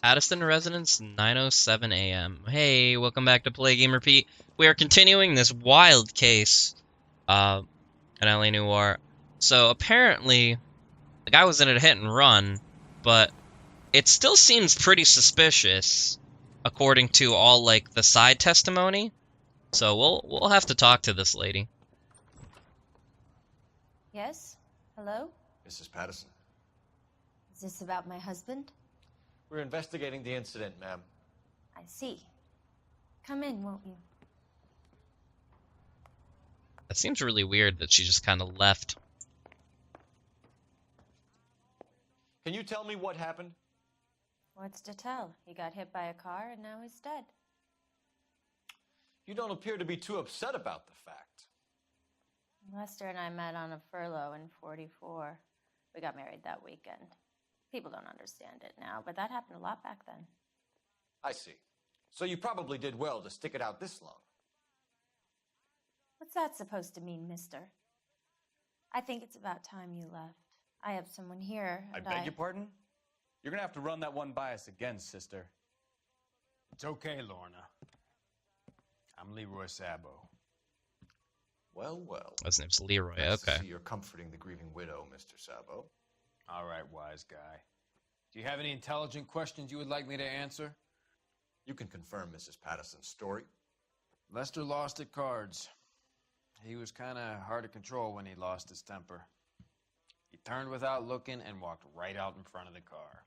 Addison residence, 9:07 a.m. Hey, welcome back to Play Game Repeat. We are continuing this wild case, in LA Noire. So apparently, the guy was in a hit and run, but it still seems pretty suspicious, according to all like the side testimony. So we'll have to talk to this lady. Yes? Hello? Mrs. Patterson. Is this about my husband? We're investigating the incident, ma'am. I see. Come in, won't you? That seems really weird that she just kind of left. Can you tell me what happened? What's to tell? He got hit by a car and now he's dead. You don't appear to be too upset about the fact. Lester and I met on a furlough in '44. We got married that weekend. People don't understand it now, but that happened a lot back then. I see. So you probably did well to stick it out this long. What's that supposed to mean, mister? I think it's about time you left. I have someone here, I and beg your pardon? You're gonna have to run that one by us again, sister. It's okay, Lorna. I'm Leroy Sabo. Well, well. His name's Leroy. Nice to Okay. see you're comforting the grieving widow, Mr. Sabo. All right, wise guy. Do you have any intelligent questions you would like me to answer? You can confirm Mrs. Patterson's story. Lester lost at cards. He was kind of hard to control when he lost his temper. He turned without looking and walked right out in front of the car.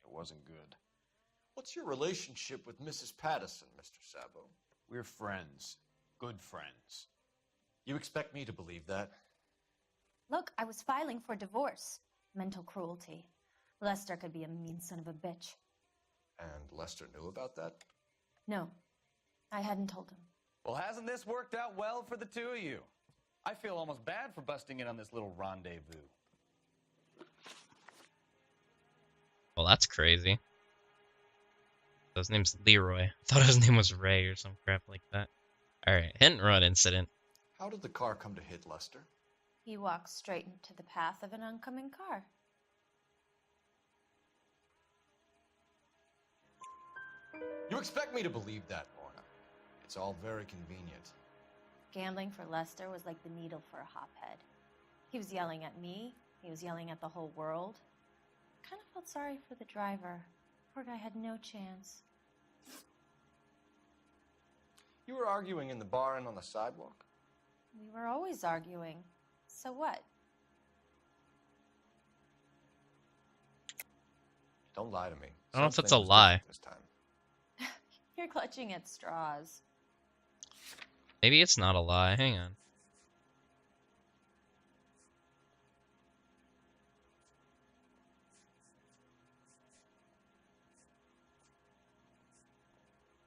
It wasn't good. What's your relationship with Mrs. Patterson, Mr. Sabo? We're friends. Good friends. You expect me to believe that? Look, I was filing for divorce. Mental cruelty. Lester could be a mean son of a bitch. And Lester knew about that? No, I hadn't told him. Well, hasn't this worked out well for the two of you? I feel almost bad for busting in on this little rendezvous. Well, that's crazy. His name's Leroy. I thought his name was Ray or some crap like that. Alright, hit and run incident. How did the car come to hit Lester? He walked straight into the path of an oncoming car. You expect me to believe that, Lorna? It's all very convenient. Gambling for Lester was like the needle for a hophead. He was yelling at me. He was yelling at the whole world. I kind of felt sorry for the driver. Poor guy had no chance. You were arguing in the bar and on the sidewalk? We were always arguing. So what? Don't lie to me. I don't know if that's a Something was lie. different this time. You're clutching at straws. Maybe it's not a lie. Hang on.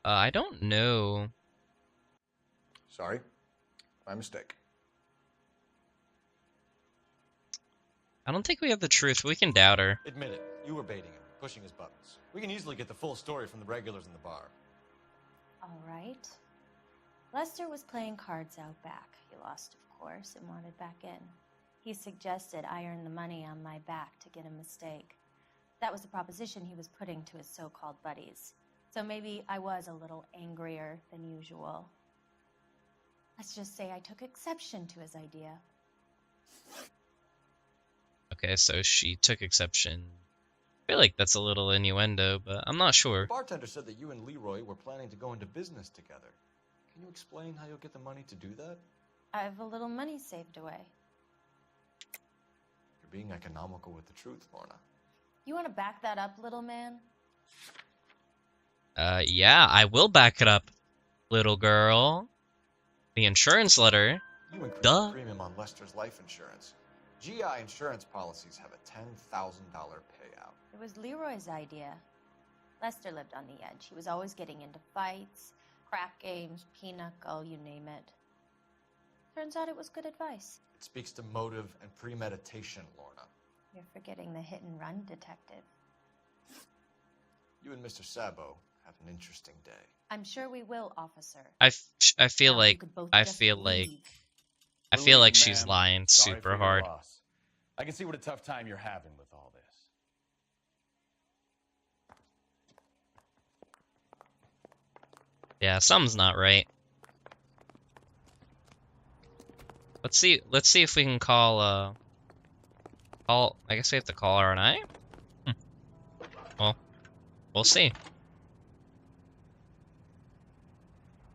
I don't know. Sorry. My mistake. I don't think we have the truth. We can doubt her. Admit it. You were baiting him, pushing his buttons. We can easily get the full story from the regulars in the bar. All right. Lester was playing cards out back. He lost, of course, and wanted back in. He suggested I earn the money on my back to get a mistake. That was the proposition he was putting to his so-called buddies. So maybe I was a little angrier than usual. Let's just say I took exception to his idea. Okay, so she took exception. I feel like that's a little innuendo, but I'm not sure. The bartender said that you and Leroy were planning to go into business together. Can you explain how you'll get the money to do that? I have a little money saved away. You're being economical with the truth, Lorna. You want to back that up, little man? Yeah, I will back it up, little girl. The insurance letter. You increased Duh. the premium on Lester's life insurance. GI insurance policies have a $10,000 payout. It was Leroy's idea. Lester lived on the edge. He was always getting into fights, crap games, pinochle, you name it. Turns out it was good advice. It speaks to motive and premeditation, Lorna. You're forgetting the hit-and-run detective. You and Mr. Sabo have an interesting day. I'm sure we will, officer. I feel Now, like you could both I just feel like leave. I We're feel like leaving, she's ma'am. lying Sorry super for your hard. loss. I can see what a tough time you're having with all this. Yeah, something's not right. Let's see if we can call I guess we have to call R&I? Well, we'll see.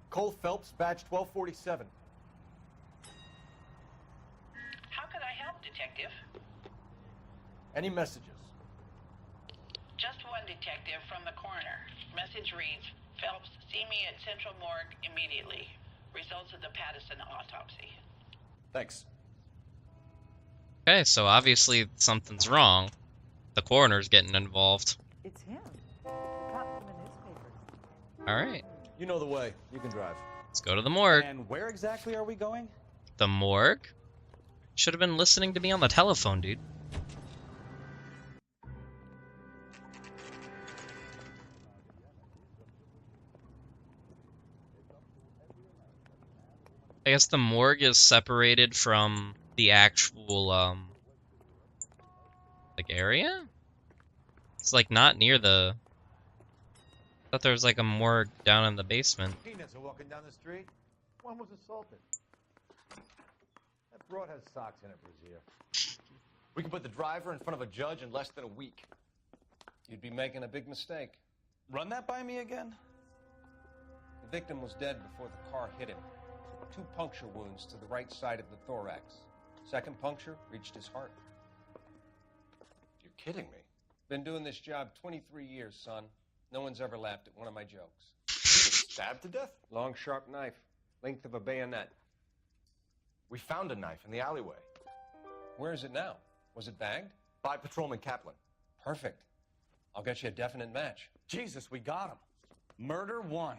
Cole Phelps, badge 1247. How can I help, Detective? Any messages? Just one detective from the coroner. Message reads, Phelps, see me at Central Morgue immediately. Results of the Patterson autopsy. Thanks. Okay, so obviously something's wrong. The coroner's getting involved. It's him. The cop from the newspapers. Alright, You know the way. You can drive. let's go to the morgue. And where exactly are we going? The morgue? Should have been listening to me on the telephone, dude. I guess the morgue is separated from the actual, like, area? It's, like, not near the... I thought there was, like, a morgue down in the basement. Peanuts are walking down the street. One was assaulted. That broad has socks in her brassiere. We can put the driver in front of a judge in less than a week. You'd be making a big mistake. Run that by me again? The victim was dead before the car hit him. 2 puncture wounds to the right side of the thorax. Second puncture reached his heart. You're kidding me. Been doing this job 23 years, son. No one's ever laughed at one of my jokes. He was stabbed to death? Long, sharp knife, length of a bayonet. We found a knife in the alleyway. Where is it now? Was it bagged? By Patrolman Kaplan. Perfect. I'll get you a definite match. Jesus, we got him. Murder 1.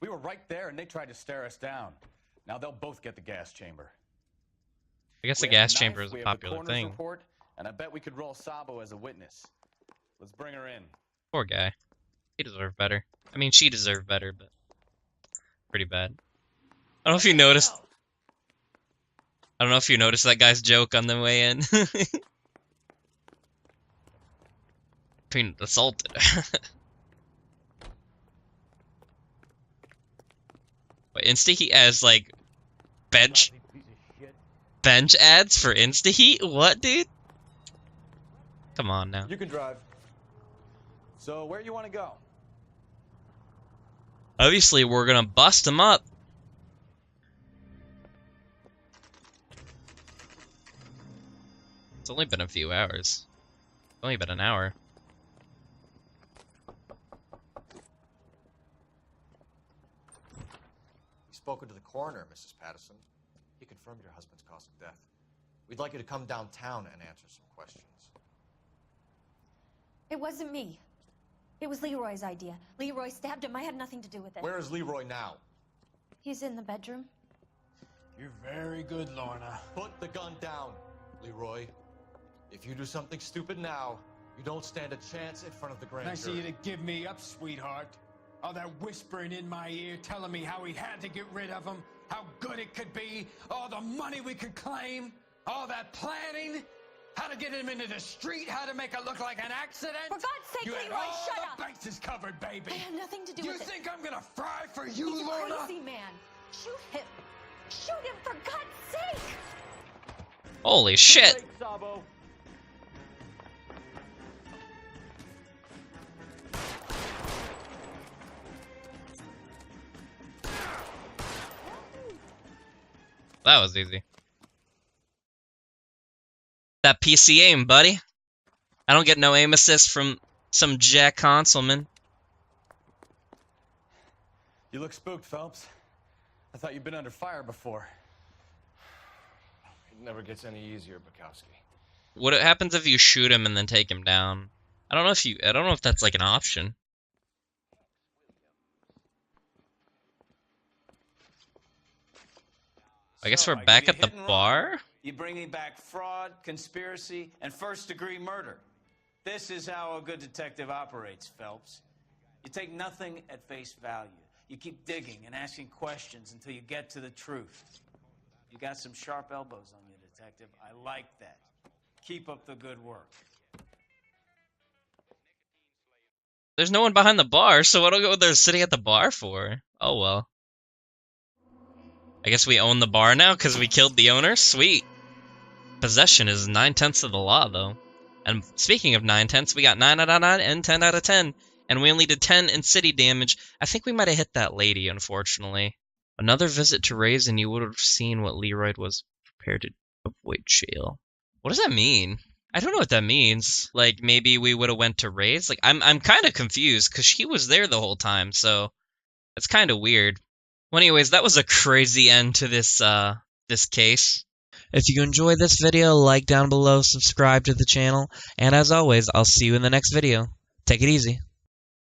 We were right there and they tried to stare us down. Now they'll both get the gas chamber. I guess the We have gas the chamber knife, is a we have the popular coroner's thing. report, and I bet we could roll Sabo as a witness. Let's bring her in. Poor guy. He deserved better. I mean, she deserved better, but pretty bad. I don't know if you noticed. I don't know if you noticed that guy's joke on the way in. Being assaulted. But Insta-Heat has like bench ads for Insta-Heat? What, dude? Come on now. You can drive. So where you want to go? Obviously, we're gonna bust him up. It's only been a few hours. It's only been an hour. You've spoken to the coroner, Mrs. Patterson. He confirmed your husband's cause of death. We'd like you to come downtown and answer some questions. It wasn't me. It was Leroy's idea. Leroy stabbed him. I had nothing to do with it. Where is Leroy now? He's in the bedroom. You're very good, Lorna. Put the gun down, Leroy. If you do something stupid now, you don't stand a chance in front of the grand Nice of jury. you to give me up, sweetheart. All that whispering in my ear telling me how we had to get rid of him, how good it could be, all the money we could claim, all that planning, how to get him into the street, how to make it look like an accident. For God's sake, You had Leroy, all shut the up! bases covered, baby. I had nothing to do You with it. think I'm gonna fry for you, He's a Lorna? crazy man. Shoot him. Shoot him, for God's sake! Holy shit! Sabo. That was easy. That PC aim, buddy. I don't get no aim assist from some Jack Consolman. You look spooked, Phelps. I thought you'd been under fire before. It never gets any easier, Bukowski. What happens if you shoot him and then take him down? I don't know if that's like an option. I guess So, we're I back give at you the hit and run. bar? You bring me back fraud, conspiracy, and first-degree murder. This is how a good detective operates, Phelps. You take nothing at face value. You keep digging and asking questions until you get to the truth. You got some sharp elbows on you, detective. I like that. Keep up the good work. There's no one behind the bar, so what are they're sitting at the bar for? Oh well. I guess we own the bar now because we killed the owner? Sweet. Possession is 9/10 of the law, though. And speaking of 9/10, we got 9 out of 9 and 10 out of 10. And we only did 10 in city damage. I think we might have hit that lady, unfortunately. Another visit to Rave's and you would have seen what Leroy was prepared to avoid jail. What does that mean? I don't know what that means. Like, maybe we would have went to Rave's? Like, I'm kind of confused, because she was there the whole time, so that's kind of weird. Well, anyways, that was a crazy end to this case. If you enjoyed this video, like down below, subscribe to the channel, and as always, I'll see you in the next video. Take it easy.